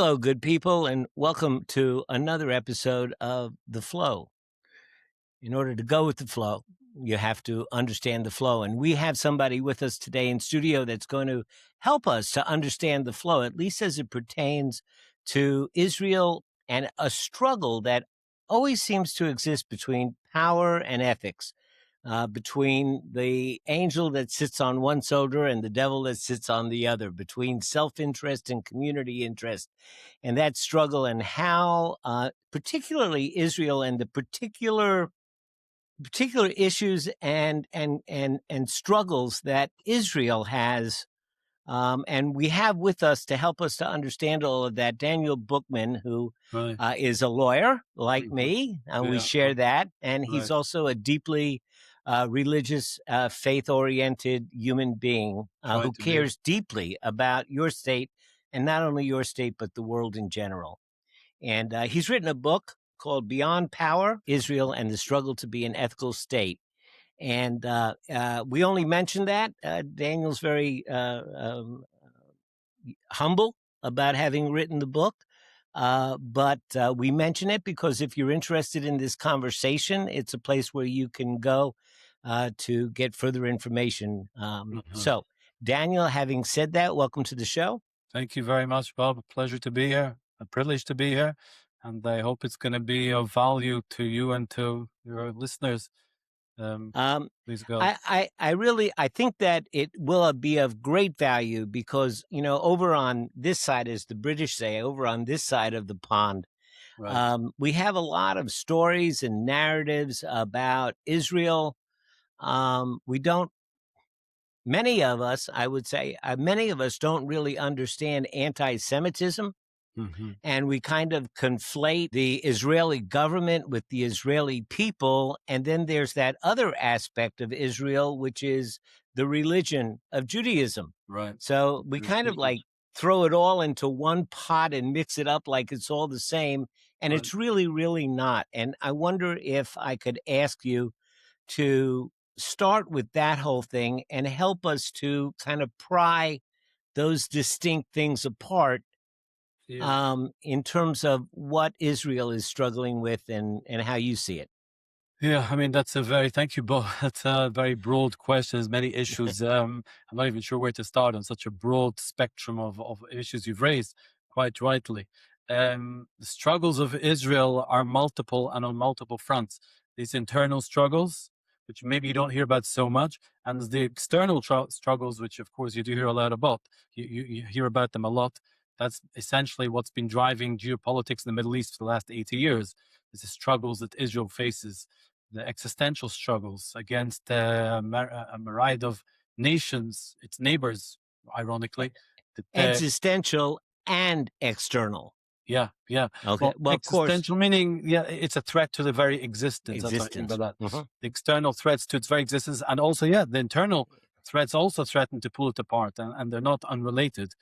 Hello, good people, and welcome to another episode of The Flow. In order to go with the flow, you have to understand the flow. And we have somebody with us today in studio that's going to help us to understand the flow, at least as it pertains to Israel and a struggle that always seems to exist between power and ethics, between the angel that sits on one shoulder and the devil that sits on the other, between self-interest and community interest, and that struggle, and how particularly Israel and the particular issues and struggles that Israel has. And we have with us to help us to understand all of that Daniel Bookman, who Right. is a lawyer like me, and we Yeah. share that. And he's Right. also a deeply religious, faith-oriented human being Try who to be. cares deeply about your state, and not only your state, but the world in general. And he's written a book called Beyond Power, Israel and the Struggle to be an Ethical State. And we only mentioned that. Daniel's very humble about having written the book. But we mention it because if you're interested in this conversation, it's a place where you can go to get further information. So, Daniel, having said that, welcome to the show. Thank you very much, Bob. A pleasure to be here. A privilege to be here. And I hope it's going to be of value to you and to your listeners. Please go. I think that it will be of great value because, over on this side, as the British say, over on this side of the pond, Right. we have a lot of stories and narratives about Israel. Many of us, I would say, many of us don't really understand anti-Semitism. And we kind of conflate the Israeli government with the Israeli people. And then there's that other aspect of Israel, which is the religion of Judaism. Right. So we kind of like throw it all into one pot and mix it up like it's all the same. And it's really, really not. And I wonder if I could ask you to start with that whole thing and help us to kind of pry those distinct things apart. In terms of what Israel is struggling with and how you see it. Yeah, I mean, thank you, Bob. That's a very broad question. There's many issues. I'm not even sure where to start on such a broad spectrum of issues you've raised, quite rightly. The struggles of Israel are multiple and on multiple fronts. These internal struggles, which maybe you don't hear about so much, and the external struggles, which of course you do hear a lot about. You hear about them a lot. That's essentially what's been driving geopolitics in the Middle East for the last 80 years, is the struggles that Israel faces, the existential struggles against a myriad of nations, its neighbors, ironically. Existential and external. Yeah. Okay. Well, of course. Existential meaning, it's a threat to the very existence. That's what I mean by that. The external threats to its very existence, and also, the internal threats also threaten to pull it apart, and they're not unrelated.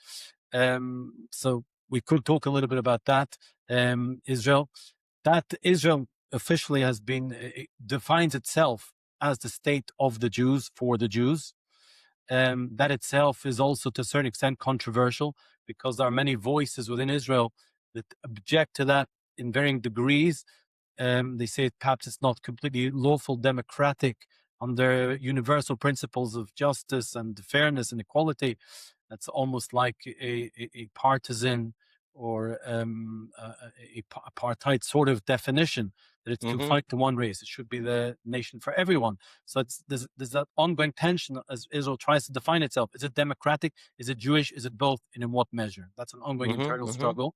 So we could talk a little bit about that. Israel officially has been defines itself as the state of the Jews for the Jews. That itself is also to a certain extent controversial because there are many voices within Israel that object to that in varying degrees. They say perhaps it's not completely lawful, democratic under universal principles of justice and fairness and equality. That's almost like a partisan or apartheid sort of definition, that it's confined to one race. It should be the nation for everyone. So there's that ongoing tension as Israel tries to define itself. Is it democratic? Is it Jewish? Is it both? And in what measure? That's an ongoing internal struggle.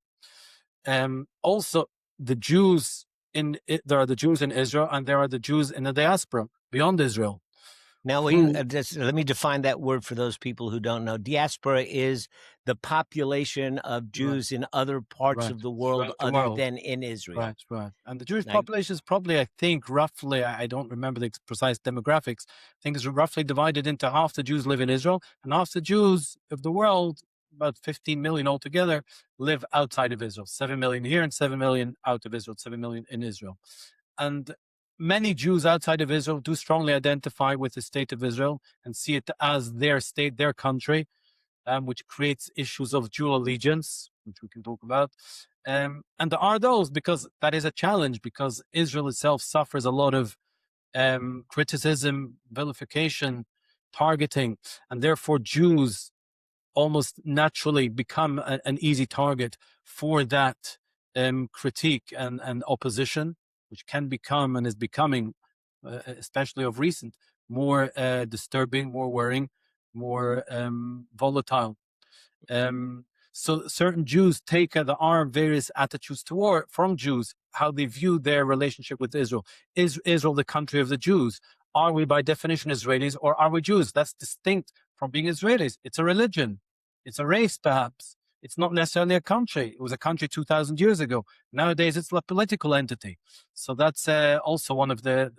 Also, the Jews there are the Jews in Israel, and there are the Jews in the diaspora beyond Israel. Now, let me define that word for those people who don't know. Diaspora is the population of Jews in other parts of the world other than in Israel. Right. And the Jewish population is probably, I think, roughly, I don't remember the precise demographics, I think it's roughly divided into half the Jews live in Israel, and half the Jews of the world, about 15 million altogether, live outside of Israel. 7 million here and 7 million out of Israel, 7 million in Israel. And many Jews outside of Israel do strongly identify with the state of Israel and see it as their state, their country, which creates issues of dual allegiance, which we can talk about. And there are those, because that is a challenge, because Israel itself suffers a lot of criticism, vilification, targeting, and therefore Jews almost naturally become an easy target for that critique and opposition, which can become and is becoming, especially of recent, more disturbing, more worrying, more volatile. Um, so certain Jews take there are various attitudes toward from Jews, how they view their relationship with Israel. Is Israel the country of the Jews? Are we by definition Israelis, or are we Jews? That's distinct from being Israelis. It's a religion. It's a race, perhaps. It's not necessarily a country. It was a country 2,000 years ago. Nowadays, it's a political entity. So that's also one of the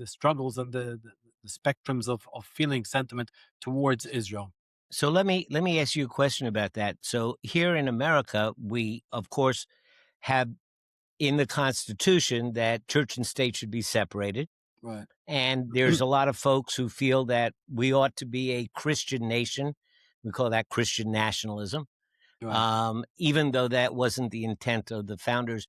struggles and the spectrums of feeling sentiment towards Israel. So let me ask you a question about that. So here in America, we of course have in the Constitution that church and state should be separated. Right. And there's a lot of folks who feel that we ought to be a Christian nation. We call that Christian nationalism. Right. Even though that wasn't the intent of the founders.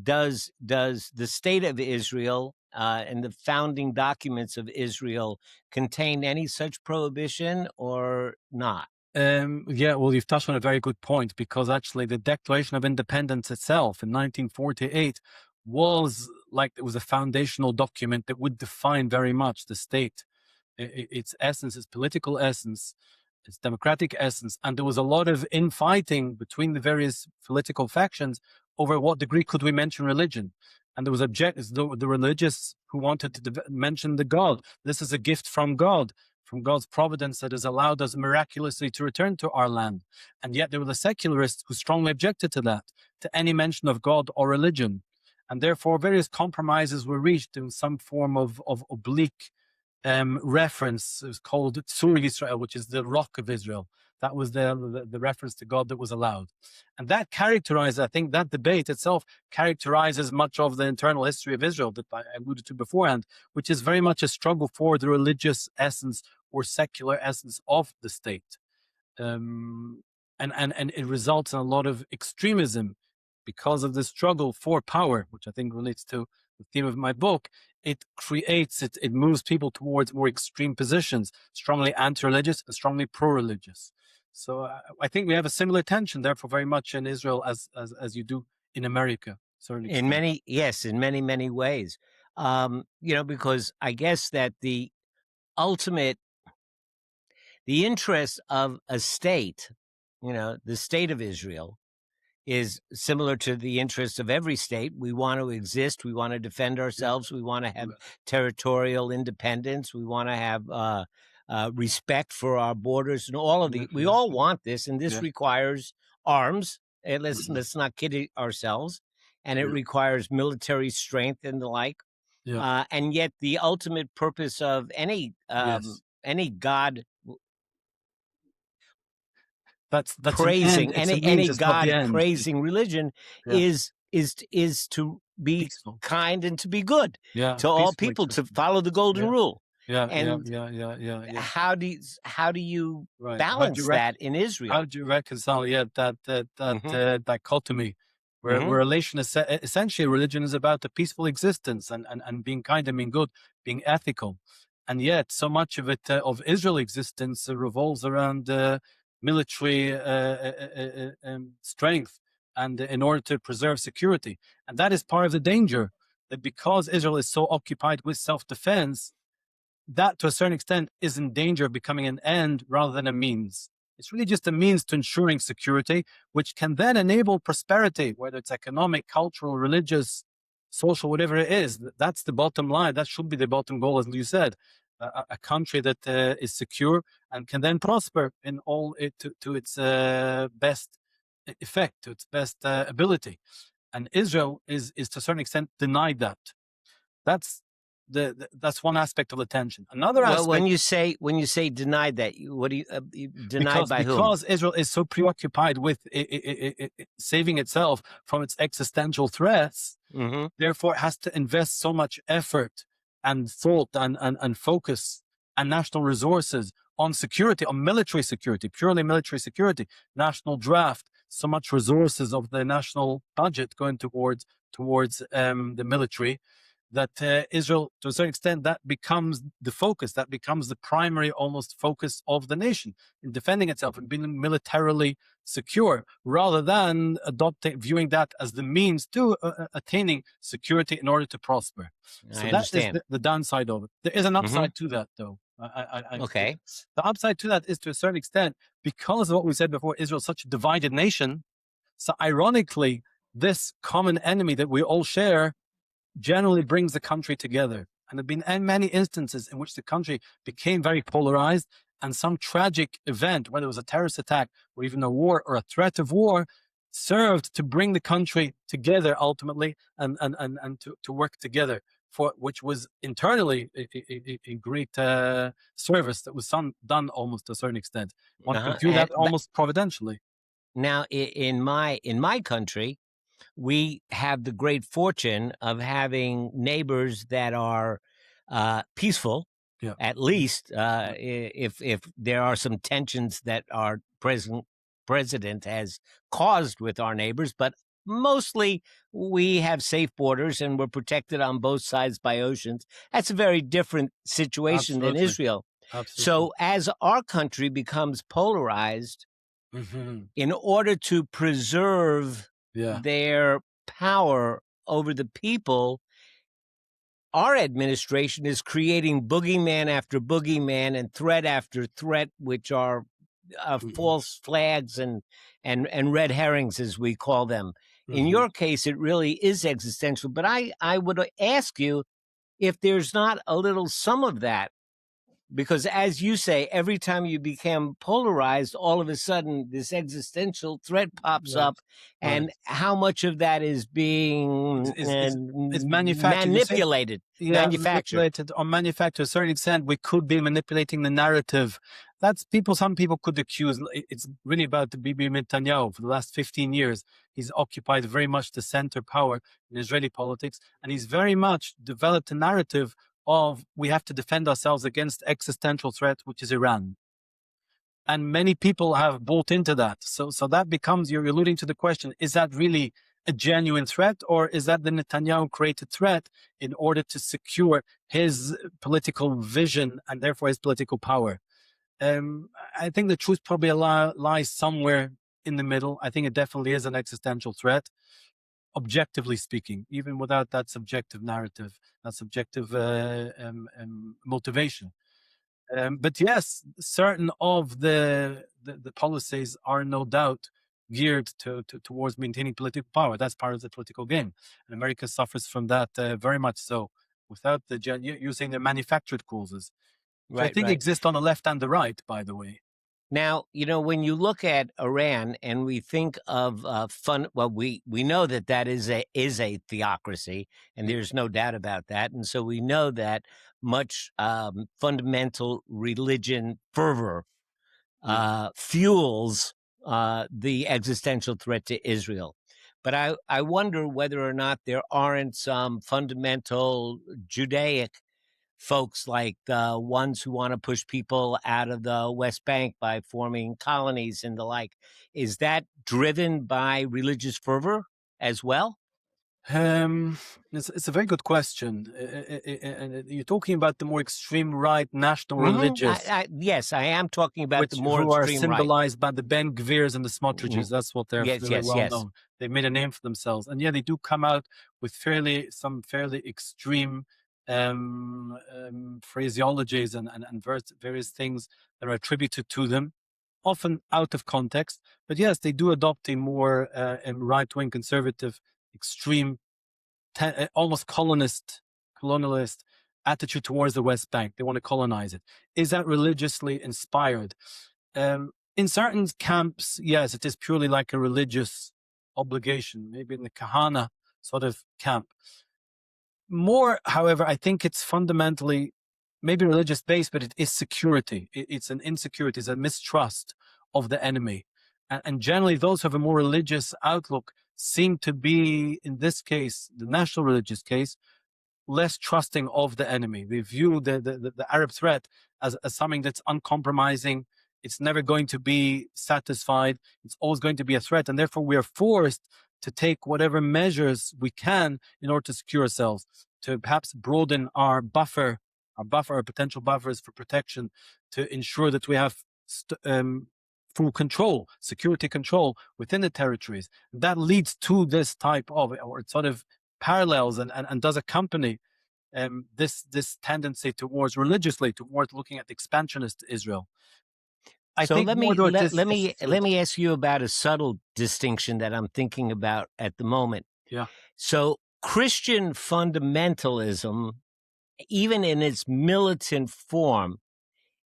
Does the state of Israel and the founding documents of Israel contain any such prohibition or not? Yeah, well, you've touched on a very good point, because actually the Declaration of Independence itself in 1948 was like, it was a foundational document that would define very much the state, its essence, its political essence, its democratic essence. And there was a lot of infighting between the various political factions over what degree could we mention religion. And there was the religious who wanted to mention the God. This is a gift from God, from God's providence, that has allowed us miraculously to return to our land. And yet there were the secularists who strongly objected to that, to any mention of God or religion. And therefore various compromises were reached in some form of oblique reference. It was called Tzur Yisrael, which is the rock of Israel. That was the reference to God that was allowed. And that characterized, I think that debate itself characterizes much of the internal history of Israel that I alluded to beforehand, which is very much a struggle for the religious essence or secular essence of the state. And it results in a lot of extremism because of the struggle for power, which I think relates to the theme of my book. It moves people towards more extreme positions, strongly anti-religious and strongly pro-religious. So I think we have a similar tension, therefore, very much in Israel as you do in America. Certainly, in many ways. Because I guess that the interest of a state, the state of Israel, is similar to the interest of every state. We want to exist. We want to defend ourselves. We want to have territorial independence. We want to have respect for our borders and all of the. We all want this, and this requires arms. And let's not kid ourselves. And it requires military strength and the like. And yet, the ultimate purpose of any God. That's praising any God praising religion is to be peaceful, kind and to be good to all people, to follow the golden rule. How do you balance that in Israel? How do you reconcile that dichotomy where relation is essentially religion is about a peaceful existence and being kind and being good, being ethical, and yet so much of it of Israel existence revolves around military strength and in order to preserve security. And that is part of the danger, that because Israel is so occupied with self-defense, that to a certain extent is in danger of becoming an end rather than a means. It's really just a means to ensuring security, which can then enable prosperity, whether it's economic, cultural, religious, social, whatever it is. That's the bottom line. That should be the bottom goal, as you said. A country that is secure and can then prosper in all to its best effect, to its best ability. And Israel is to a certain extent denied that. That's one aspect of the tension. Another aspect. When you say denied that, what do you denied by whom? Because Israel is so preoccupied with saving itself from its existential threats, therefore it has to invest so much effort and thought and focus and national resources on security, on military security, purely military security, national draft, so much resources of the national budget going towards the military, that Israel, to a certain extent, that becomes the focus, that becomes the primary almost focus of the nation in defending itself and being militarily secure, rather than viewing that as the means to attaining security in order to prosper. So I that is understand. the downside of it. There is an Hmm. upside to that, though. I feel. Okay. The upside to that is, to a certain extent, because of what we said before, Israel is such a divided nation. So ironically, this common enemy that we all share generally brings the country together. And there have been many instances in which the country became very polarized, and some tragic event, whether it was a terrorist attack or even a war or a threat of war, served to bring the country together ultimately, and to work together, for which was internally a great service that was done almost to a certain extent. One could view that almost providentially. Now, in my country, we have the great fortune of having neighbors that are peaceful. Yeah. At least, if there are some tensions that our president has caused with our neighbors, but mostly we have safe borders and we're protected on both sides by oceans. That's a very different situation than Absolutely. Israel. Absolutely. So as our country becomes polarized, in order to preserve their power over the people, our administration is creating boogeyman after boogeyman and threat after threat, which are false flags and red herrings, as we call them. In your case, it really is existential. But I would ask you if there's not a little some of that. Because as you say, every time you become polarized, all of a sudden this existential threat pops up, and how much of that is being manufactured. manipulated, Manipulated or manufactured to a certain extent. We could be manipulating the narrative. Some people could accuse, it's really about the Bibi Netanyahu. For the last 15 years, he's occupied very much the center power in Israeli politics, and he's very much developed a narrative of we have to defend ourselves against existential threat, which is Iran. And many people have bought into that. So that becomes, you're alluding to the question, is that really a genuine threat, or is that the Netanyahu created threat in order to secure his political vision and therefore his political power? I think the truth probably lies somewhere in the middle. I think it definitely is an existential threat, objectively speaking, even without that subjective narrative, that subjective motivation. But yes, certain of the policies are no doubt geared towards maintaining political power. That's part of the political game, and America suffers from that very much so. Without using the manufactured causes, which I think exist on the left and the right, by the way. Now, when you look at Iran and we think of we know that is a theocracy, and there's no doubt about that. And so we know that much fundamental religion fervor fuels the existential threat to Israel. But I wonder whether or not there aren't some fundamental Judaic folks, like the ones who want to push people out of the West Bank by forming colonies and the like. Is that driven by religious fervor as well? It's a very good question. And you're talking about the more extreme right, national religious. Yes, I am talking about the more who extreme are symbolized right. by the Ben Gvirs and the Smotriches. That's what they're well known. They made a name for themselves, and they do come out with some fairly extreme phraseologies and various things that are attributed to them, often out of context. But yes, they do adopt a more right-wing, conservative, extreme, almost colonialist attitude towards the West Bank. They want to colonize it. Is that religiously inspired? In certain camps, yes, it is purely like a religious obligation, maybe in the Kahana sort of camp. More, however, I think it's fundamentally maybe religious based, but it is security. It's an insecurity, it's a mistrust of the enemy. And generally, those who have a more religious outlook seem to be, in this case, the national religious case, less trusting of the enemy. They view the Arab threat as something that's uncompromising. It's never going to be satisfied. It's always going to be a threat. And therefore, we are forced to take whatever measures we can in order to secure ourselves, to perhaps broaden our potential buffers for protection, to ensure that we have full control, security control within the territories. That leads to this type of, or it sort of parallels and does accompany this tendency towards looking at expansionist Israel. I So think let more me though let, this let is me let me ask you about a subtle distinction that I'm thinking about at the moment. yeah. So Christian fundamentalism, even in its militant form,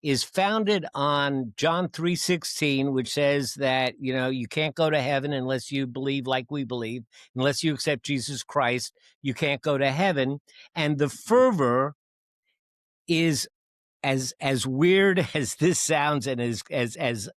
is founded on John 3:16, which says that, you can't go to heaven unless you believe like we believe, unless you accept Jesus Christ, you can't go to heaven. And the fervor is, as weird as this sounds and as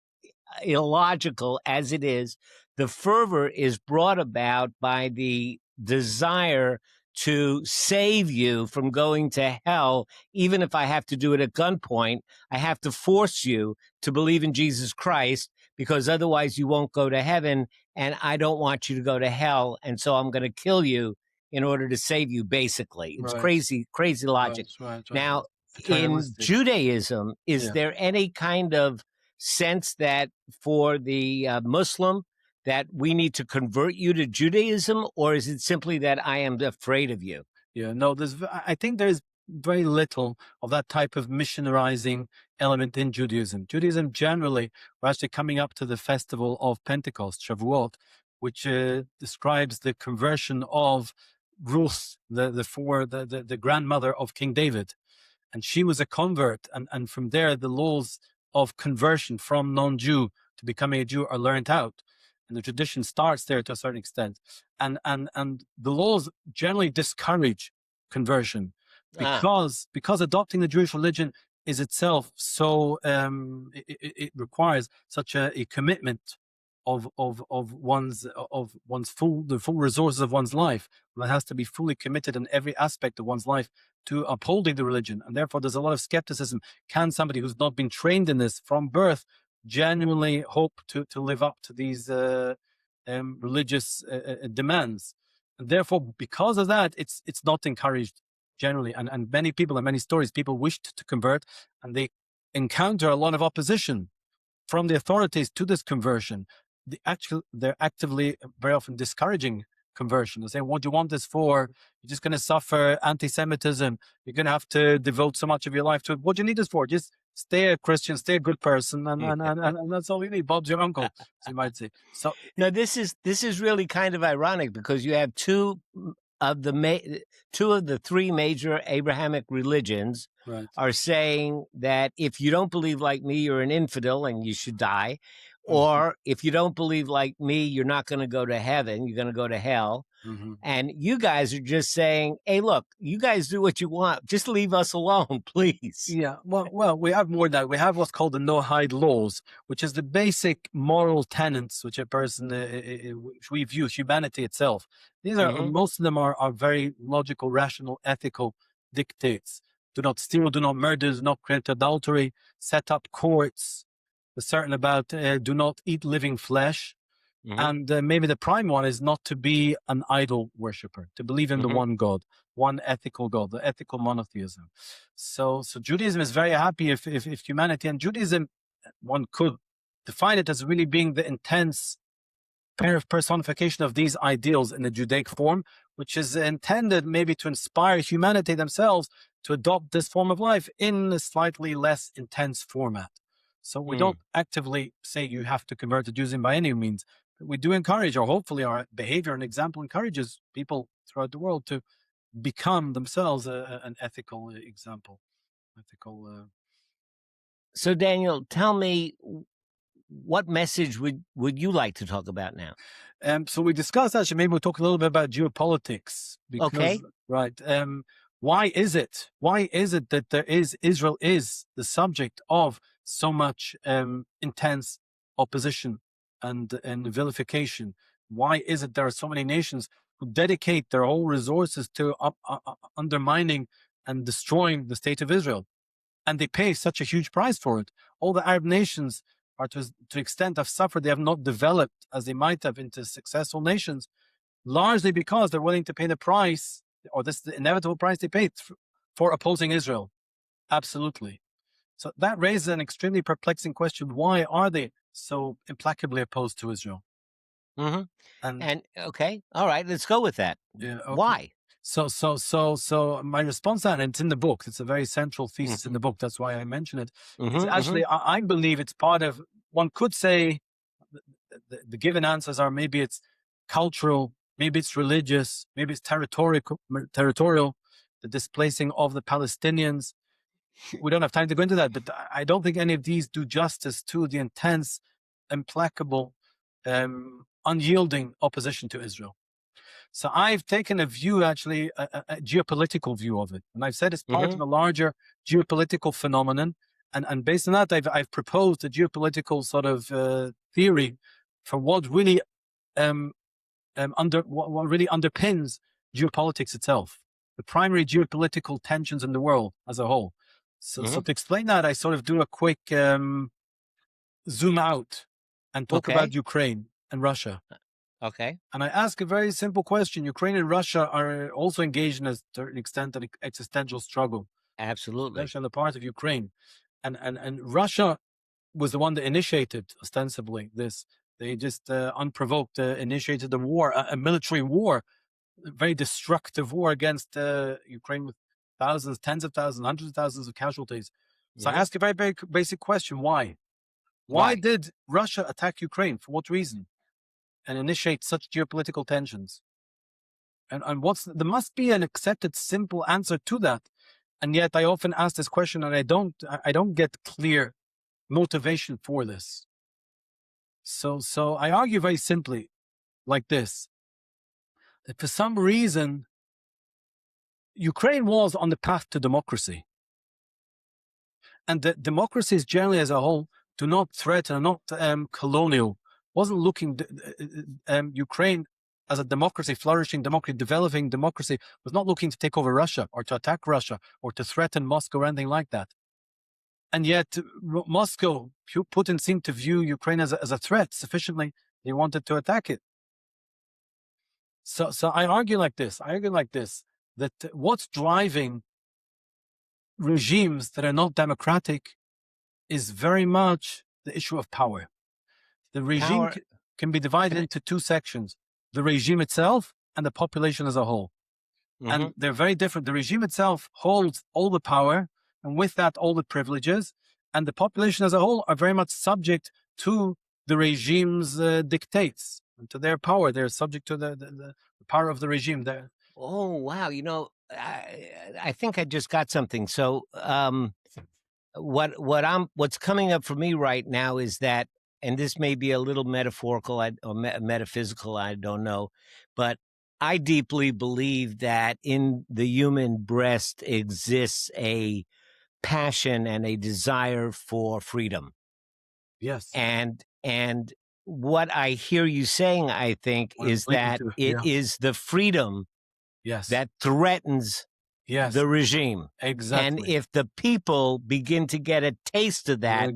illogical as it is, the fervor is brought about by the desire to save you from going to hell. Even if I have to do it at gunpoint, I have to force you to believe in Jesus Christ, because otherwise you won't go to heaven, and I don't want you to go to hell, and so I'm going to kill you in order to save you. Basically, it's Right, crazy logic. right. Now, in Paternalistic. Judaism, is Yeah. there any kind of sense that for the Muslim that we need to convert you to Judaism, or is it simply that I am afraid of you? Yeah, no, I think there's very little of that type of missionarizing element in Judaism. Judaism generally, we're actually coming up to the festival of Pentecost, Shavuot, which describes the conversion of Ruth, the grandmother of King David. And she was a convert. And from there, the laws of conversion from non-Jew to becoming a Jew are learned out. And the tradition starts there to a certain extent. And the laws generally discourage conversion Ah, because adopting the Jewish religion is itself so it requires such a commitment of one's the full resources of one's life. One has to be fully committed in every aspect of one's life to upholding the religion, and therefore there's a lot of skepticism. Can somebody who's not been trained in this from birth genuinely hope to live up to these religious demands? And therefore, because of that, it's not encouraged generally. And many people, and many stories, people wished to convert, and they encounter a lot of opposition from the authorities to this conversion. They're actively very often discouraging conversion. They're saying, "What do you want this for? You're just going to suffer anti-Semitism. You're going to have to devote so much of your life to it. What do you need this for? Just stay a Christian, stay a good person, and that's all you need. Bob's your uncle," as you might say. So, no, this is really kind of ironic, because you have two of the three major Abrahamic religions right. are saying that if you don't believe like me, you're an infidel and you should die. Or if you don't believe like me, you're not going to go to heaven, you're going to go to hell. Mm-hmm. And you guys are just saying, hey, look, you guys do what you want. Just leave us alone, please. Yeah, well, we have more than that. We have what's called the no-hide laws, which is the basic moral tenets which a person, which we view humanity itself. These are Mm-hmm. most of them are very logical, rational, ethical dictates. Do not steal, do not murder, do not commit adultery. Set up courts. We're certain about do not eat living flesh. Mm-hmm. And maybe the prime one is not to be an idol worshiper, to believe in the Mm-hmm. one God, one ethical God, the ethical monotheism. So Judaism is very happy if humanity, and Judaism, one could define it as really being the intense personification of these ideals in the Judaic form, which is intended maybe to inspire humanity themselves to adopt this form of life in a slightly less intense format. So we don't actively say you have to convert to Judaism by any means. But we do encourage, or hopefully our behavior and example encourages people throughout the world to become themselves an ethical example. Ethical. So, Daniel, tell me, what message would you like to talk about now? So we discussed actually, maybe we'll talk a little bit about geopolitics because, Okay. right. Why is it that Israel is the subject of so much intense opposition and vilification? Why is it there are so many nations who dedicate their whole resources to undermining and destroying the state of Israel. And they pay such a huge price for it. All the Arab nations are to extent have suffered. They have not developed as they might have into successful nations, largely because they're willing to pay the price, or this is the inevitable price they paid for opposing Israel. Absolutely. So that raises an extremely perplexing question. Why are they so implacably opposed to Israel? Mm-hmm. And okay, all right, let's go with that. yeah, okay. Why? So my response to that, and it's in the book, it's a very central thesis in the book, that's why I mention it. It's actually, I believe it's part of, one could say, the given answers are maybe it's cultural, maybe it's religious, maybe it's territorial, the displacing of the Palestinians. We don't have time to go into that, but I don't think any of these do justice to the intense, implacable, unyielding opposition to Israel. So I've taken a view, actually, a geopolitical view of it. And I've said it's part of a larger geopolitical phenomenon. And based on that, I've proposed a geopolitical sort of theory for what really what really underpins geopolitics itself, the primary geopolitical tensions in the world as a whole. So to explain that, I sort of do a quick zoom out and talk about Ukraine and Russia. Okay. And I ask a very simple question. Ukraine and Russia are also engaged in a certain extent an existential struggle. Absolutely. Especially on the part of Ukraine. And Russia was the one that initiated, ostensibly, this. They just unprovoked initiated a war, a military war, a very destructive war against Ukraine with thousands, tens of thousands, hundreds of thousands of casualties. So I ask a very, very basic question. Why? Why did Russia attack Ukraine? For what reason? And initiate such geopolitical tensions? And there must be an accepted simple answer to that. And yet I often ask this question and I don't get clear motivation for this. So I argue very simply like this, that for some reason, Ukraine was on the path to democracy. And the democracies generally as a whole do not threaten, are not colonial, wasn't looking, Ukraine as a democracy, flourishing democracy, developing democracy, was not looking to take over Russia or to attack Russia or to threaten Moscow or anything like that. And yet Moscow, Putin seemed to view Ukraine as a threat sufficiently. He wanted to attack it. So I argue like this, that what's driving regimes that are not democratic is very much the issue of power. The regime can be divided into two sections, the regime itself and the population as a whole. And they're very different. The regime itself holds all the power, and with that, all the privileges, and the population as a whole are very much subject to the regime's dictates and to their power. They're subject to the power of the regime. Oh, wow. I think I just got something. So what's coming up for me right now is that, and this may be a little metaphorical or metaphysical, I don't know, but I deeply believe that in the human breast exists a passion and a desire for freedom. Yes. And what I hear you saying, I think, is that it is the freedom that threatens the regime. Exactly. And if the people begin to get a taste of that,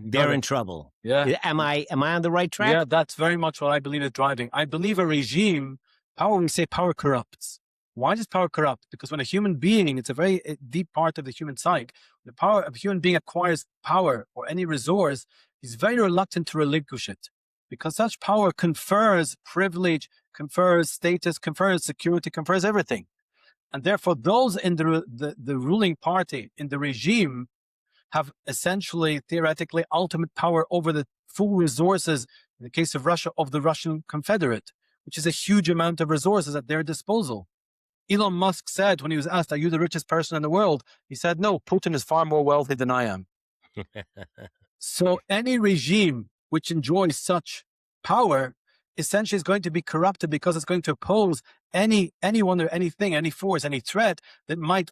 they're in trouble. Yeah. Am I on the right track? Yeah, that's very much what I believe is driving. I believe a regime, we say power corrupts. Why does power corrupt? Because when a human being, it's a very deep part of the human psyche, the power of a human being acquires power or any resource, he's very reluctant to relinquish it. Because such power confers privilege, confers status, confers security, confers everything. And therefore, those in the ruling party, in the regime, have essentially, theoretically, ultimate power over the full resources, in the case of Russia, of the Russian Confederate, which is a huge amount of resources at their disposal. Elon Musk said, when he was asked, are you the richest person in the world? He said, no, Putin is far more wealthy than I am. So any regime which enjoys such power essentially is going to be corrupted because it's going to oppose anyone or anything, any force, any threat that might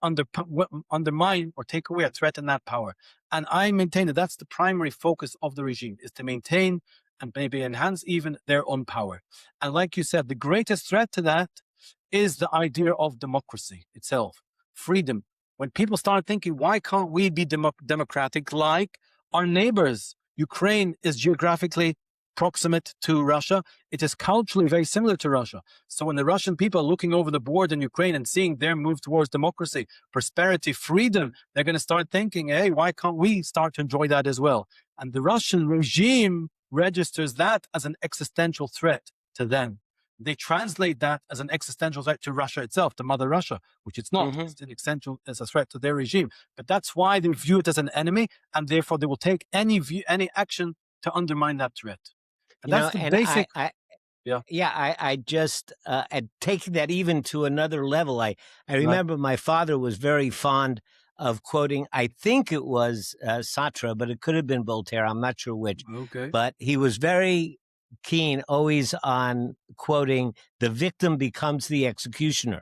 undermine or take away or threaten that power. And I maintain that that's the primary focus of the regime, is to maintain and maybe enhance even their own power. And like you said, the greatest threat to that is the idea of democracy itself, freedom. When people start thinking, why can't we be democratic like our neighbors? Ukraine is geographically proximate to Russia. It is culturally very similar to Russia. So when the Russian people are looking over the board in Ukraine and seeing their move towards democracy, prosperity, freedom, they're going to start thinking, hey, why can't we start to enjoy that as well? And the Russian regime registers that as an existential threat to them. They translate that as an existential threat to Russia itself, to Mother Russia, which it's not. It's an existential as a threat to their regime. But that's why they view it as an enemy, and therefore they will take any action to undermine that threat. And that's the basic. I just taking that even to another level. I remember my father was very fond of quoting, I think it was Sartre, but it could have been Voltaire. I'm not sure which. Okay. But he was very keen always on quoting, the victim becomes the executioner.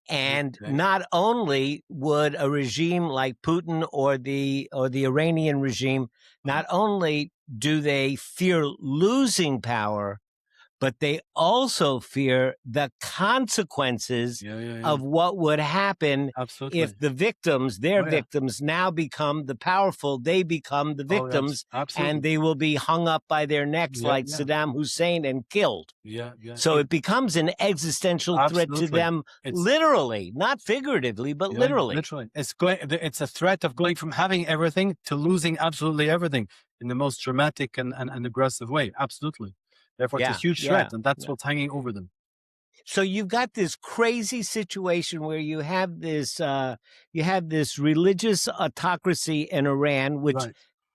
And not only would a regime like Putin or the Iranian regime, not only do they fear losing power, but they also fear the consequences of what would happen if the victims, their victims, now become the powerful. They become the victims, and they will be hung up by their necks like Saddam Hussein and killed. So it becomes an existential threat to them, literally, not figuratively, but literally. Literally, it's a threat of going from having everything to losing absolutely everything in the most dramatic and aggressive way. Absolutely. Therefore, it's a huge threat, and that's what's hanging over them. So you've got this crazy situation where you have this religious autocracy in Iran, which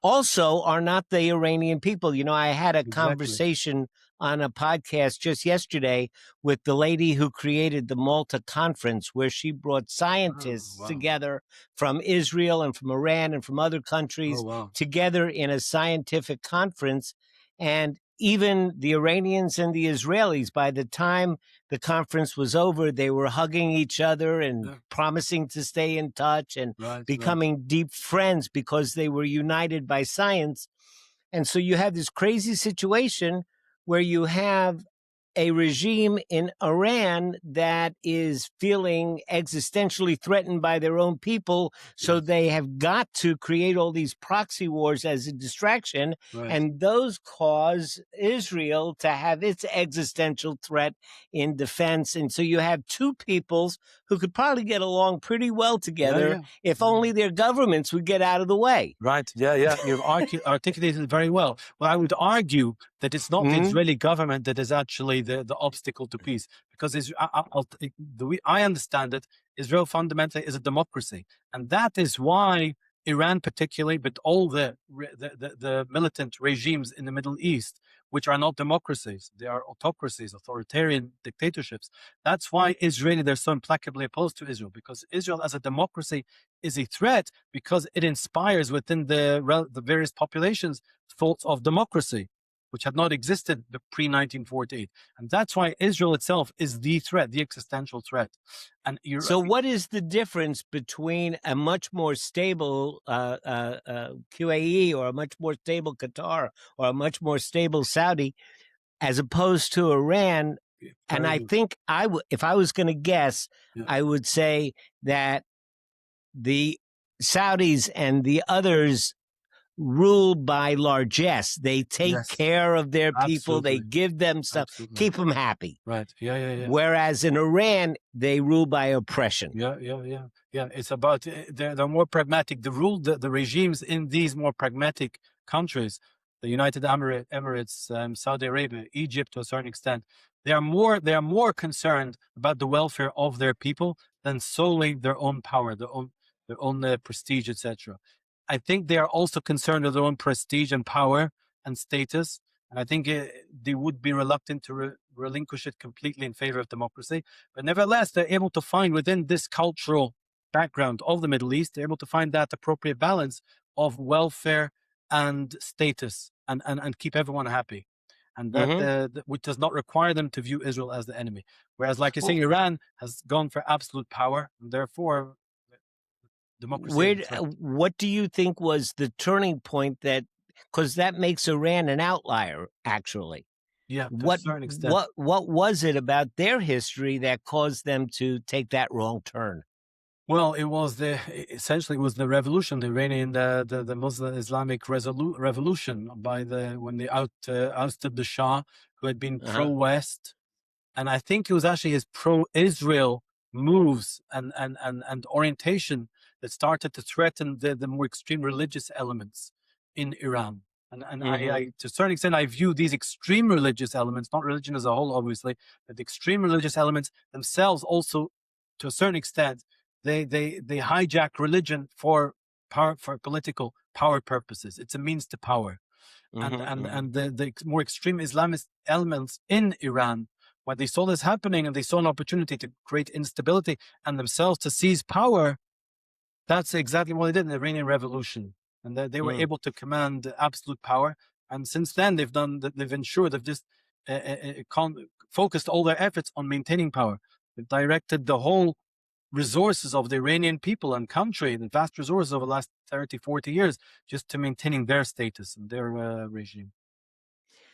also are not the Iranian people. You know, I had a conversation on a podcast just yesterday with the lady who created the Malta Conference, where she brought scientists together from Israel and from Iran and from other countries together in a scientific conference. And even the Iranians and the Israelis, by the time the conference was over, they were hugging each other and promising to stay in touch and becoming deep friends because they were united by science. And so you have this crazy situation where you have a regime in Iran that is feeling existentially threatened by their own people. So they have got to create all these proxy wars as a distraction. And those cause Israel to have its existential threat in defense. And so you have two peoples who could probably get along pretty well together if only their governments would get out of the way. Right. You've articulated it very well. Well, I would argue that it's not the Israeli government that is actually the obstacle to peace, because the way I understand it, Israel fundamentally is a democracy, and that is why Iran particularly, but all the militant regimes in the Middle East, which are not democracies, they are autocracies, authoritarian dictatorships. That's why they're so implacably opposed to Israel, because Israel as a democracy is a threat because it inspires within the various populations thoughts of democracy, which had not existed pre-1948. And that's why Israel itself is the threat, the existential threat. And so what is the difference between a much more stable QAE or a much more stable Qatar or a much more stable Saudi as opposed to Iran? And I think if I was going to guess, I would say that the Saudis and the others ruled by largesse. They take care of their people. They give them stuff, keep them happy. Right. Whereas in Iran, they rule by oppression. It's about, they're more pragmatic. The regimes in these more pragmatic countries, the United Emirates, Saudi Arabia, Egypt to a certain extent, they are more concerned about the welfare of their people than solely their own power, their own prestige, etc. I think they are also concerned with their own prestige and power and status. And I think they would be reluctant to relinquish it completely in favor of democracy. But nevertheless, they're able to find within this cultural background of the Middle East, they're able to find that appropriate balance of welfare and status and keep everyone happy. And that which does not require them to view Israel as the enemy. Whereas, like you say, Iran has gone for absolute power, and therefore democracy. What do you think was the turning point because that makes Iran an outlier, actually? Yeah, to a What certain extent. what was it about their history that caused them to take that wrong turn? Well, it was essentially it was the revolution, the Iranian, the Muslim Islamic revolution by when they ousted the Shah, who had been Uh-huh. pro-West. And I think it was actually his pro-Israel moves and orientation that started to threaten the more extreme religious elements in Iran. And Mm-hmm. to a certain extent, I view these extreme religious elements, not religion as a whole, obviously, but the extreme religious elements themselves also, to a certain extent, they hijack religion for power, for political power purposes. It's a means to power. And Mm-hmm. and Mm-hmm. and the more extreme Islamist elements in Iran, when they saw this happening and they saw an opportunity to create instability and themselves to seize power, that's exactly what they did in the Iranian Revolution. And they were Mm. able to command absolute power. And since then, they've ensured they've just focused all their efforts on maintaining power. They've directed the whole resources of the Iranian people and country, the vast resources over the last 30, 40 years, just to maintaining their status and their regime.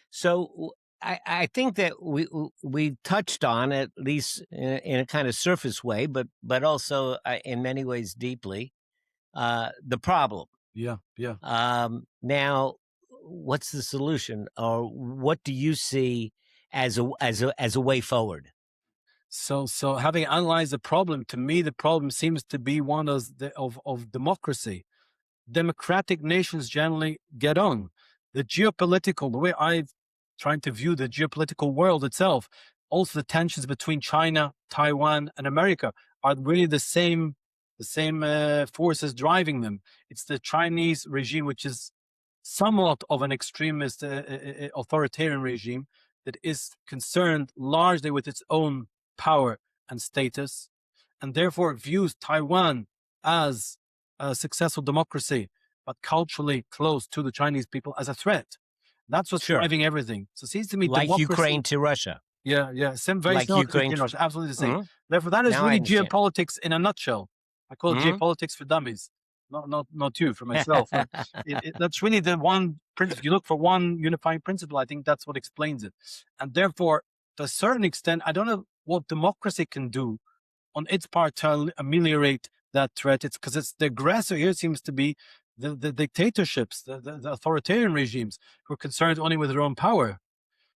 So I think that we touched on, at least in a kind of surface way, but also in many ways deeply, the problem. Yeah, yeah. Now, what's the solution, or what do you see as a way forward? So having analyzed the problem, to me, the problem seems to be one of democracy. Democratic nations generally get on. The way I've trying to view the geopolitical world itself, also the tensions between China, Taiwan, and America are really the same forces driving them. It's the Chinese regime, which is somewhat of an extremist authoritarian regime that is concerned largely with its own power and status, and therefore views Taiwan as a successful democracy, but culturally close to the Chinese people as a threat. That's what's Sure, driving everything. So it seems to me like democracy, Ukraine to Russia, yeah, yeah, very like similar to Ukraine. Ukraine, Russia, absolutely the same. Mhm. Therefore, that is Now I really understand. geopolitics in a nutshell. I call it Mhm. geopolitics for dummies, not you, for myself. That's really the one principle. If you look for one unifying principle, I think that's what explains it. And therefore, to a certain extent, I don't know what democracy can do on its part to ameliorate that threat. It's because it's the aggressor here seems to be the dictatorships, the authoritarian regimes who are concerned only with their own power.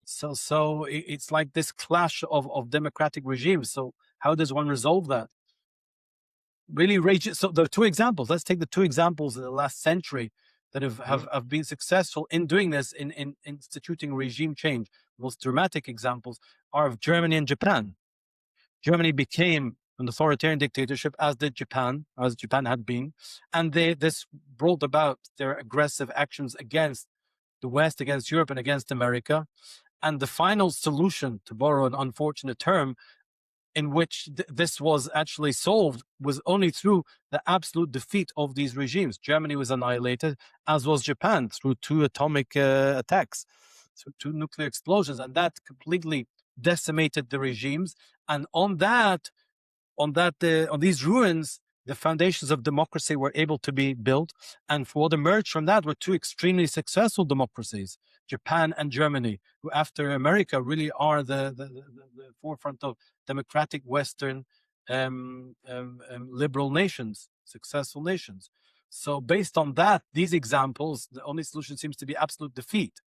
So it's like this clash of democratic regimes. So how does one resolve that? Really rage. So the two examples. Let's take the two examples in the last century that Mhm. have been successful in doing this in instituting regime change. Most dramatic examples are of Germany and Japan. Germany became an authoritarian dictatorship, as Japan had been, and this brought about their aggressive actions against the West, against Europe, and against America. And the final solution, to borrow an unfortunate term, in which this was actually solved was only through the absolute defeat of these regimes. Germany was annihilated, as was Japan, through two atomic attacks, through two nuclear explosions, and that completely decimated the regimes. And on these ruins, the foundations of democracy were able to be built. And what emerged from that were two extremely successful democracies, Japan and Germany, who, after America, really are the forefront of democratic Western liberal nations, successful nations. So, based on that, these examples, the only solution seems to be absolute defeat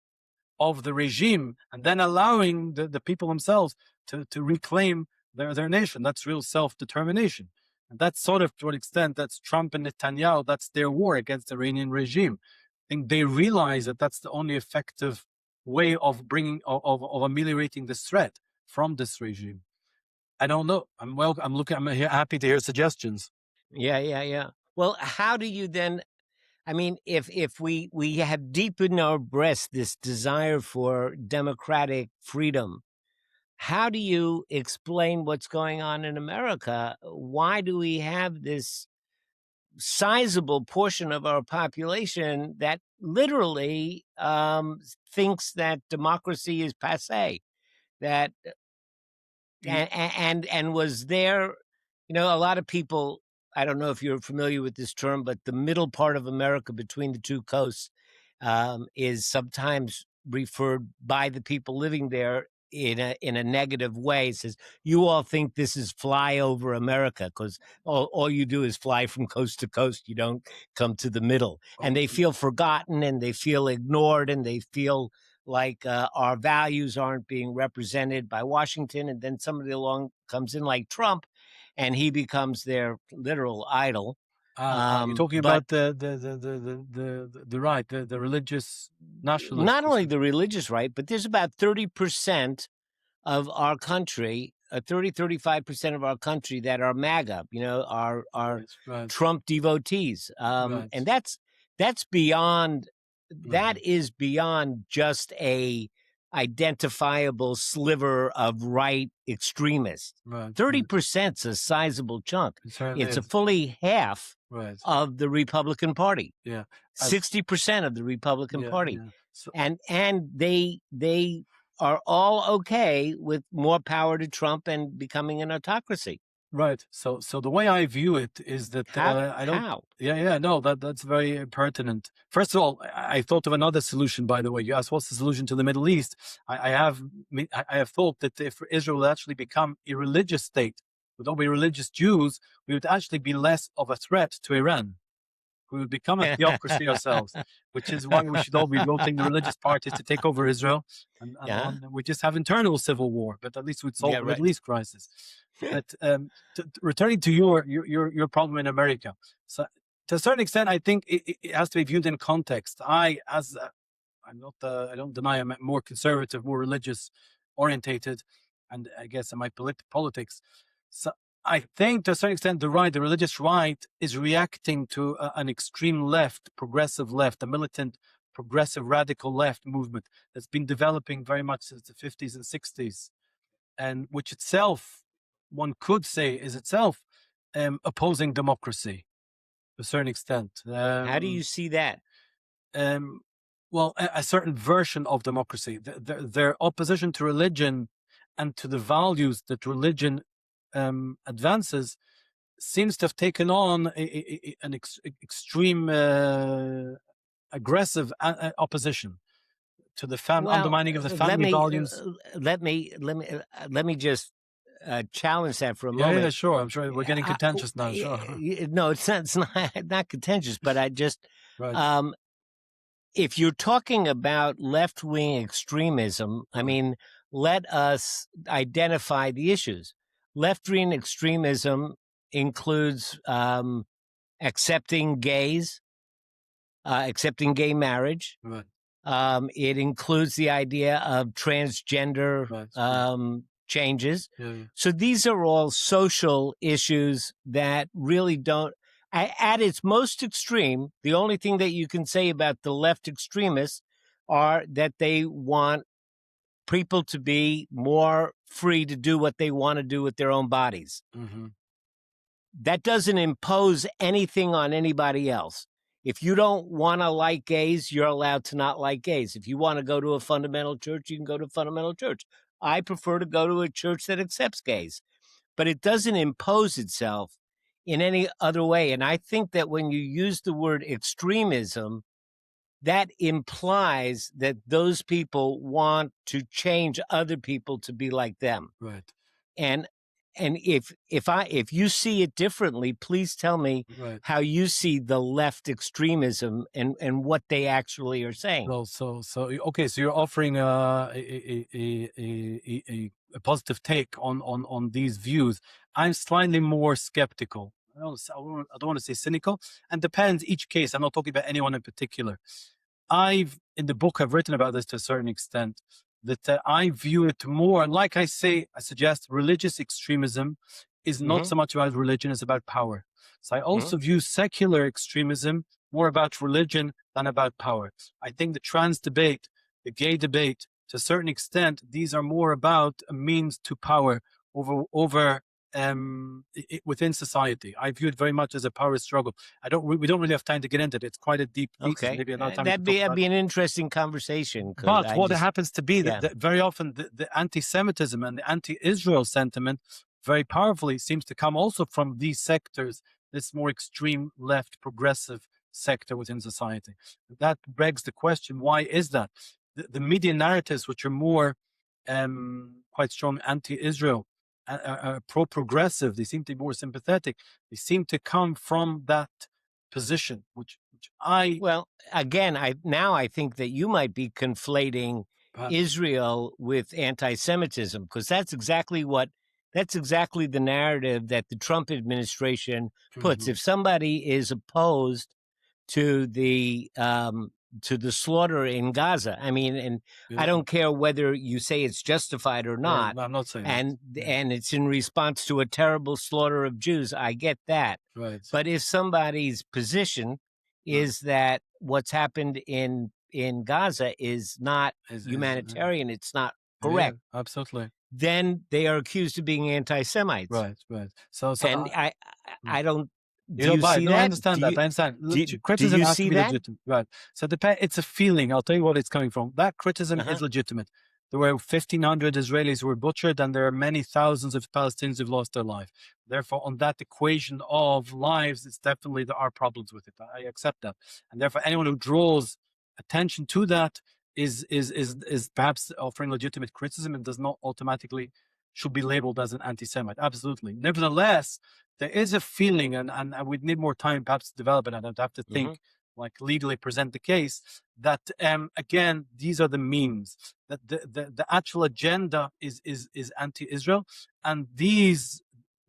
of the regime and then allowing the people themselves to reclaim their nation. That's real self-determination. And that's sort of, to an extent, that's Trump and Netanyahu, that's their war against the Iranian regime. I think they realize that that's the only effective way of of ameliorating this threat from this regime. I don't know. I'm happy to hear suggestions. Yeah, yeah, yeah. Well, how do you then? I mean, if we have deep in our breast this desire for democratic freedom, how do you explain what's going on in America? Why do we have this sizable portion of our population that literally thinks that democracy is passé, that and was there, a lot of people, I don't know if you're familiar with this term, but the middle part of America between the two coasts is sometimes referred by the people living there in a negative way. It says, you all think this is fly over America because all you do is fly from coast to coast. You don't come to the middle. And they feel forgotten, and they feel ignored, and they feel like our values aren't being represented by Washington. And then somebody along comes in like Trump, and he becomes their literal idol. You're talking But about the right, the religious nationalists. not only the religious right, but there's about 30% of our country, 35% of our country that are MAGA, are Right, Trump devotees. right, And that's beyond, that mhm, is beyond just a identifiable sliver of right extremists. right, right. 30% is a sizable chunk. It certainly It's a is. fully half Right. of the Republican Party. Yeah. As 60% of the Republican yeah, Party. yeah. So And they are all okay with more power to Trump and becoming an autocracy. right. So the way I view it is that How I don't. how? Yeah, yeah. No, that's very pertinent. First of all, I thought of another solution. By the way, you asked what's the solution to the Middle East. I have thought that if Israel would actually become a religious state with all the religious Jews, we would actually be less of a threat to Iran. We would become a theocracy ourselves, which is why we should all be voting the religious parties to take over Israel, Yeah. and we just have internal civil war, but at least we'd solve Yeah, the right. Middle East crisis. But returning to your problem in America, so to a certain extent, I think it has to be viewed in context. I'm not, I don't deny I'm more conservative, more religious orientated, and I guess in my politics. So I think to a certain extent, the religious right is reacting to an extreme left, progressive left, a militant, progressive, radical left movement that's been developing very much since the 50s and 60s, and which itself, one could say, is itself opposing democracy to a certain extent. How do you see that? Um, well, a certain version of democracy, their opposition to religion and to the values that religion advances seems to have taken on an extreme aggressive opposition to the Well, undermining of the family values. let me just challenge that for a Yeah, yeah, moment. sure. I'm sure we're getting I, contentious now. Sure. no, it's not not contentious, but I just Right. um, if you're talking about left-wing extremism, I Right. mean, let us identify the issues. Left-wing extremism includes accepting gays, accepting gay marriage. Right. It includes the idea of transgender Right. changes. Yeah, yeah. So these are all social issues that really don't. At its most extreme, the only thing that you can say about the left extremists are that they want people to be more free to do what they want to do with their own bodies. Mm-hmm. That doesn't impose anything on anybody else. If you don't want to like gays, you're allowed to not like gays. If you want to go to a fundamental church, you can go to a fundamental church. I prefer to go to a church that accepts gays, but it doesn't impose itself in any other way. And I think that when you use the word extremism, that implies that those people want to change other people to be like them. Right. And if you see it differently, please tell me Right. how you see the left extremism and what they actually are saying. So okay. So you're offering a positive take on these views. I'm slightly more skeptical. I don't want to say cynical, and depends each case. I'm not talking about anyone in particular. In the book I've written about this to a certain extent, that I view it more like I suggest religious extremism is not Mm-hmm. so much about religion, it's about power. So I Mm-hmm. also view secular extremism more about religion than about power. I think the trans debate, the gay debate, to a certain extent, these are more about a means to power over within society. I view it very much as a power struggle. We don't really have time to get into it. It's quite a deep thesis. Okay, Maybe another time we can that'd talk about be it. an interesting conversation because But I what just happens to be yeah. that very often the anti-Semitism and the anti-Israel sentiment very powerfully seems to come also from these sectors, this more extreme left progressive sector within society. That begs the question, why is that? the media narratives, which are more quite strong anti-Israel, pro-progressive, they seem to be more sympathetic. They seem to come from that position, which I Well, again, I think that you might be conflating perhaps Israel with anti-Semitism, because that's exactly the narrative that the Trump administration puts. If somebody is opposed to the slaughter in Gaza, I mean, and I don't care whether you say it's justified or not, I'm not saying and that. and it's in response to a terrible slaughter of Jews, I get that. Right. But if somebody's position is that what's happened in Gaza is not humanitarian, it's not correct, absolutely. then they are accused of being anti-Semites. Right. So And I don't. you Do don't you buy it. see No, I that? understand that. I understand. Do Criticism you has to see be that? legitimate. Right. So it's a feeling. I'll tell you what it's coming from. That criticism is legitimate. There were 1,500 Israelis who were butchered, and there are many thousands of Palestinians who've lost their life. Therefore, on that equation of lives, it's definitely there are problems with it. I accept that. And therefore, anyone who draws attention to that is perhaps offering legitimate criticism and does not automatically should be labeled as an anti-Semite. Absolutely. Nevertheless, there is a feeling, and we'd need more time perhaps to develop it. I don't have to think like legally present the case that again, these are the memes that the actual agenda is anti-Israel, and these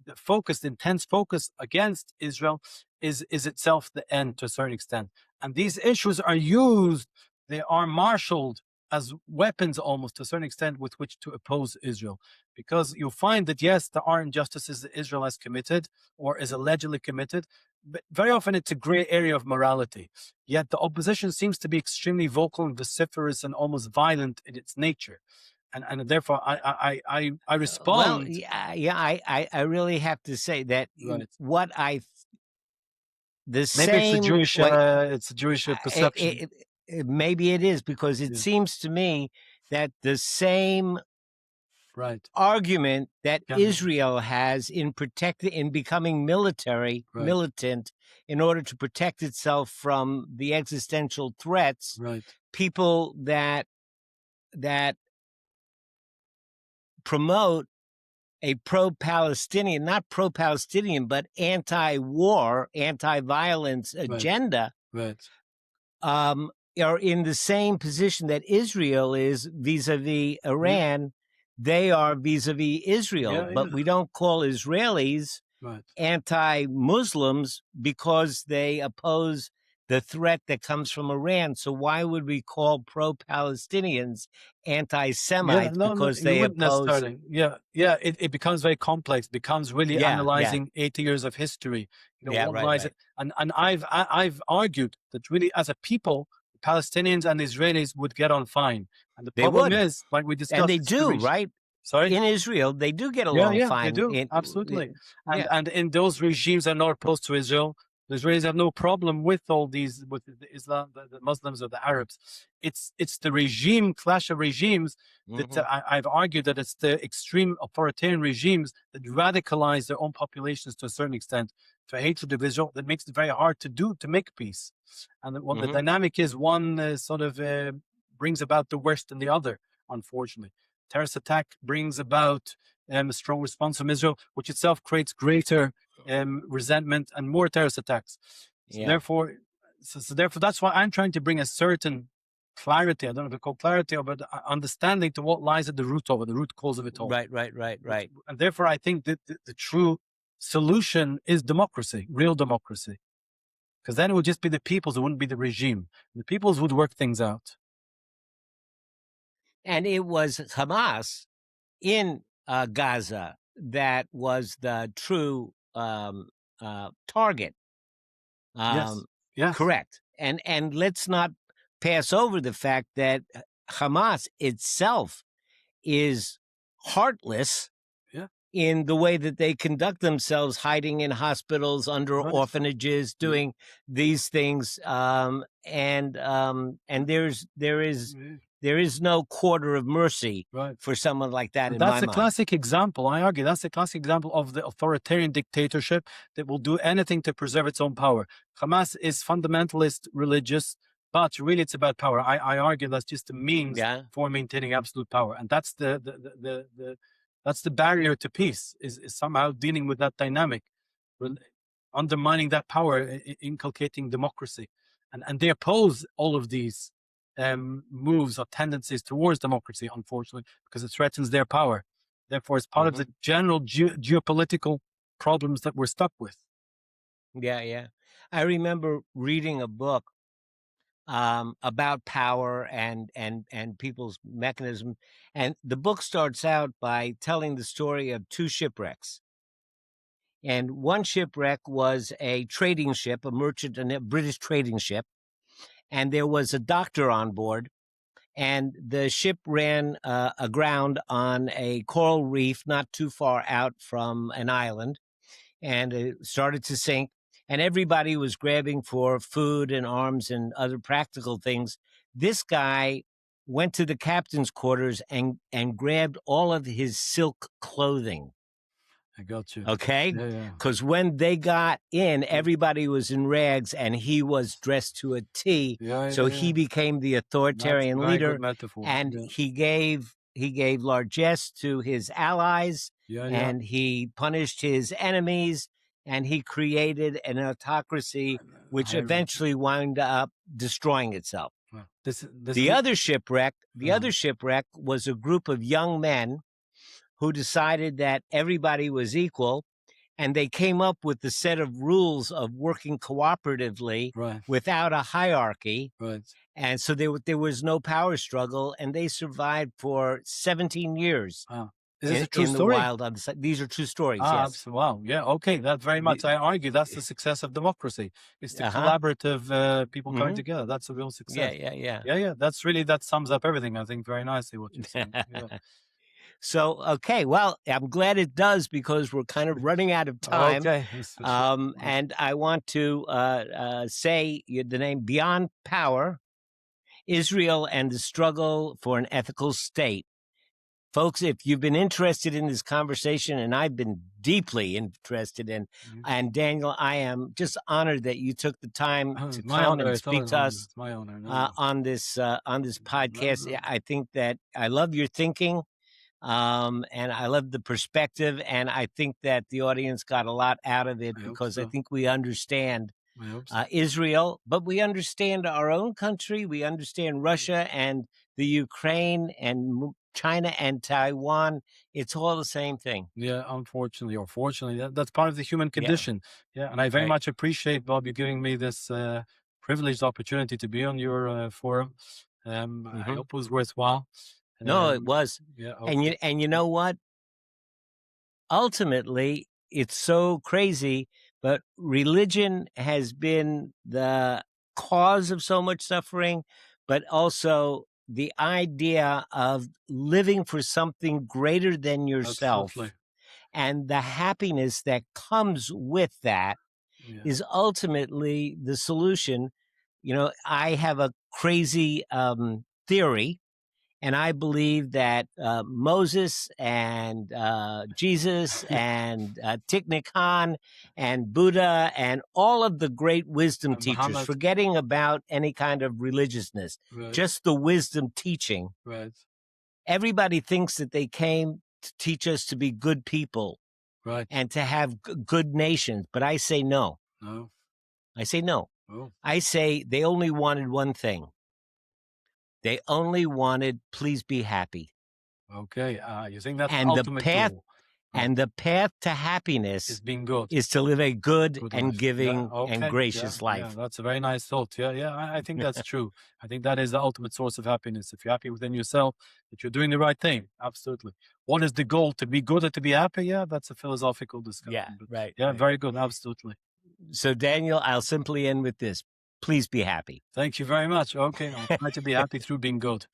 the intense focus against Israel is itself the end to a certain extent. And these issues are used, they are marshaled as weapons almost to a certain extent with which to oppose Israel. Because you find that, yes, there are injustices that Israel has committed or is allegedly committed, but very often it's a gray area of morality. Yet the opposition seems to be extremely vocal and vociferous and almost violent in its nature. And therefore, I respond. Well, I really have to say that what I the Maybe same it's a Jewish perception. Maybe it is, because it seems to me that the same argument that Israel has in becoming militant in order to protect itself from the existential threats, people that promote a pro-Palestinian, not pro-Palestinian, but anti-war, anti-violence agenda, are in the same position that Israel is vis-a-vis Iran. They are vis-a-vis Israel, but we don't call Israelis anti-Muslims because they oppose the threat that comes from Iran. So why would we call pro-Palestinians anti-Semites because they oppose? It becomes very complex. Becomes really analyzing 80 years of history. And I've argued that really, as a people, Palestinians and Israelis would get on fine. And the problem is, like we discussed, and they do, right? Sorry? In Israel, they do get along fine. They do. Absolutely. And in those regimes that are not opposed to Israel, the Israelis have no problem with all these, with the Islam, the Muslims or the Arabs. It's the regime, clash of regimes that I've argued that it's the extreme authoritarian regimes that radicalize their own populations to a certain extent to hatred of Israel that makes it very hard to make peace. And what the dynamic is, one brings about the worst in the other, unfortunately. Terrorist attack brings about a strong response from Israel, which itself creates greater resentment and more terrorist attacks. So therefore, that's why I'm trying to bring a certain clarity. I don't know if it's called clarity, but understanding to what lies at the root of it, the root cause of it all. Right. And therefore, I think that the true solution is democracy, real democracy. Because then it would just be the peoples, it wouldn't be the regime. The peoples would work things out. And it was Hamas in Gaza that was the true target. Yes. Correct. And let's not pass over the fact that Hamas itself is heartless in the way that they conduct themselves, hiding in hospitals, under orphanages, doing these things. And there is no quarter of mercy for someone like that. In my mind, that's a classic example. I argue that's a classic example of the authoritarian dictatorship that will do anything to preserve its own power. Hamas is fundamentalist religious, But really, it's about power. I argue that's just a means Yeah. for maintaining absolute power, and that's that's the barrier to peace. Is somehow dealing with that dynamic, rel- undermining that power, inculcating democracy, and they oppose all of these moves or tendencies towards democracy, unfortunately, because it threatens their power. Therefore, it's part of Hmm. the general geopolitical problems that we're stuck with. Yeah, yeah. I remember reading a book about power and people's mechanism, and the book starts out by telling the story of two shipwrecks. And one shipwreck was a trading ship, a merchant and a British trading ship, and there was a doctor on board. And the ship ran aground on a coral reef not too far out from an island, and it started to sink. And everybody was grabbing for food and arms and other practical things. This guy went to the captain's quarters and grabbed all of his silk clothing. I got you. Okay, Yeah, yeah. because when they got in, everybody was in rags and he was dressed to a T. Yeah, So yeah, yeah. he became the That's a authoritarian very good leader, metaphor. and Yeah, he gave largesse to his allies, yeah, yeah. and he punished his enemies, and he created an autocracy which I, eventually wound up destroying itself. this The is other shipwreck, the uh, other shipwreck was a group of young men who decided that everybody was equal, and they came up with the set of rules of working cooperatively right, without a hierarchy. right. And so there was no power struggle, and they survived for 17 years Is this a true in the story? wild on the side. These are true stories, Ah, yes. wow. Yeah, okay. That very much. The, I argue that's the success of democracy. It's the uh-huh. collaborative people coming Hmm. together. That's a real Yeah, success. yeah, Yeah, yeah. That's really that sums up everything. I think very nicely what you're saying. Yeah. yeah. So, okay, well, I'm glad it does, because we're kind of running out of time. Okay. That's for sure. And I want to say the name Beyond Power: Israel and the Struggle for an Ethical State. Folks, if you've been interested in this conversation, and I've been deeply interested in, Mhm. and Daniel, I am just honored that you took the time to My come honor. and It's all speak an to honor. us It's my honor. No, no. on this No, podcast. no. I think that I love your thinking, and I love the perspective, and I think that the audience got a lot out of it, I hope because I so. think we understand I hope so. Israel, but we understand our own country. We understand Russia and the Ukraine and China and Taiwan. It's all the same thing. Yeah, unfortunately or fortunately, that's part of the human Yeah, condition. Yeah, and I very right. much appreciate Bob you giving me this privileged opportunity to be on your forum. I Hmm. hope it was worthwhile. No, it Um, was. yeah, And okay. you know what? Ultimately, it's so crazy, but religion has been the cause of so much suffering, but also the idea of living for something greater than Absolutely. yourself, and the happiness that comes with that Yeah. is ultimately the solution. I have a crazy theory, and I believe that Moses and Jesus and Thich Nhat Hanh and Buddha and all of the great wisdom teachers, Muhammad. forgetting about any kind of religiousness, Right, just the wisdom teaching, right, everybody thinks that they came to teach us to be good people right. and to have good nations. But I say no. No. I say no. Oh, I say they only wanted one thing. They only wanted, please be happy. okay. You think that's the And the ultimate path goal, right? and the path to Is happiness being good. is to live a good Good and life. Yeah. giving and Okay. Yeah. gracious Yeah. life. That's a very nice thought. Yeah. Yeah. I think that's true. I think that is the ultimate source of happiness. If you're happy within yourself, that you're doing the right thing. Absolutely. What is the goal? To be good or to be happy? Yeah. That's a philosophical Yeah, discussion. But right, yeah, right. very good. Absolutely. So, Daniel, I'll simply end with this. Please be happy. Thank you very much. Okay. I'll try to be happy through being good.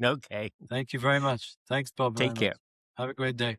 Okay. Thank you very much. Thanks, Bob, very Take much. care. Have a great day.